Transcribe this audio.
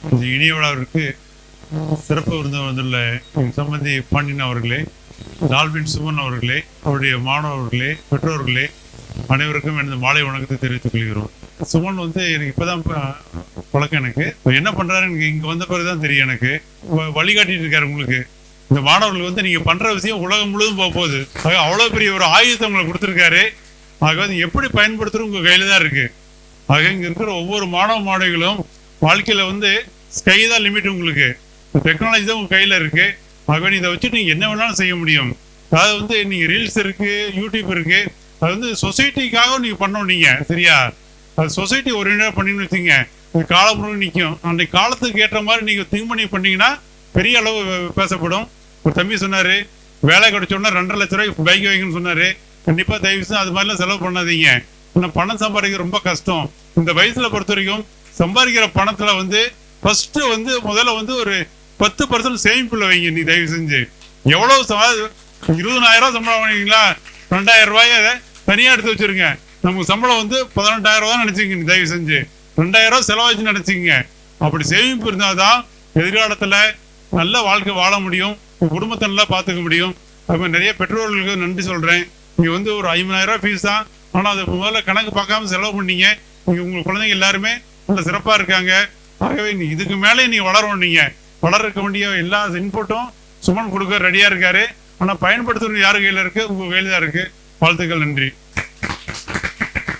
இந்த இனிய விழாவிற்கு சிறப்பு விருந்தம் வந்துள்ள சம்பந்தி பாண்டியன் அவர்களே, டால்பின் சுமன் அவர்களே, அவருடைய மாணவர்களே, பெற்றோர்களே, அனைவருக்கும் எனது மாலை வணக்கத்தை தெரிவித்துக் கொள்கிறோம். சுமன் வந்து எனக்கு இப்பதான் பழக்கம். எனக்கு என்ன பண்றாரு எனக்கு இங்க வந்த பிறகுதான் தெரியும். எனக்கு வழிகாட்டிட்டு இருக்காரு. உங்களுக்கு இந்த மாணவர்கள் வந்து நீங்க பண்ற விஷயம் உலகம் முழுவதும் போக போகுது. அவ்வளவு பெரிய ஒரு ஆயுதத்தை உங்களை கொடுத்துருக்காரு. ஆக வந்து எப்படி பயன்படுத்துறது உங்க கையில தான் இருக்கு. ஆக இங்க இருக்கிற ஒவ்வொரு மாணவ மாணவிகளும் வாழ்க்கையில வந்து ஸ்கை தான் லிமிட். உங்களுக்கு டெக்னாலஜி தான் உங்க கையில இருக்கு. ஆகவே இதை வச்சுட்டு நீங்க என்ன வேணாலும் செய்ய முடியும். அதாவது வந்து நீங்க ரீல்ஸ் இருக்கு, யூடியூப் இருக்கு. அது வந்து சொசைட்டிக்காக நீங்க பண்ணணும். நீங்க சரியா அது சொசைட்டி ஒரு பண்ணின்னு வச்சுங்க, காலம் முழுவதும் நிற்கும். அன்றைக்கு காலத்துக்கு ஏற்ற மாதிரி நீங்க திங்க் பண்ணி பண்ணீங்கன்னா பெரிய அளவு பேசப்படும். ஒரு தம்பி சொன்னாரு, வேலை கிடைச்சோன்னா 2.5 லட்ச ரூபாய்க்கு பைக் வைங்கன்னு சொன்னாரு. கண்டிப்பா தயவு அது மாதிரிலாம் செலவு பண்ணாதீங்க. ஆனால் பணம் சம்பாதிக்க ரொம்ப கஷ்டம். இந்த வயசுல பொறுத்த வரைக்கும் சம்பாதிக்கிற பணத்துல வந்து ஃபர்ஸ்ட் வந்து முதல்ல வந்து ஒரு 10% சேமிப்புல வைங்க. நீ தயவு செஞ்சு எவ்வளவு 20,000 சம்பளம் வாங்கிங்களா, 2,000 ரூபாய தனியா எடுத்து வச்சிருங்க. நமக்கு சம்பளம் வந்து 18,000 ரூபா நினைச்சுங்க. நீ தயவு செஞ்சு 2,000 ரூபாய் செலவாச்சு நினைச்சுங்க. அப்படி சேமிப்பு இருந்தாதான் எதிர்காலத்துல நல்ல வாழ்க்கை வாழ முடியும், குடும்பத்தை நல்லா பார்த்துக்க முடியும். அது நிறைய பெற்றோர்களுக்கு நன்றி சொல்றேன். நீங்க வந்து ஒரு 50,000 ரூபாய் ஃபீஸ் தான், ஆனா அதை முதல்ல கணக்கு பார்க்காம செலவு பண்ணீங்க. நீங்க உங்க குழந்தைங்க எல்லாருமே நல்ல சிறப்பா இருக்காங்க. ஆகவே இதுக்கு மேலே நீ வளரணும். நீங்க வளர்க்க வேண்டிய எல்லா இன்புட்டும் சுமன் கொடுக்க ரெடியா இருக்காரு. ஆனா பயன்படுத்துறது யாரு கையில இருக்கு? உங்க கையில தான் இருக்கு. வாழ்த்துக்கள், நன்றி.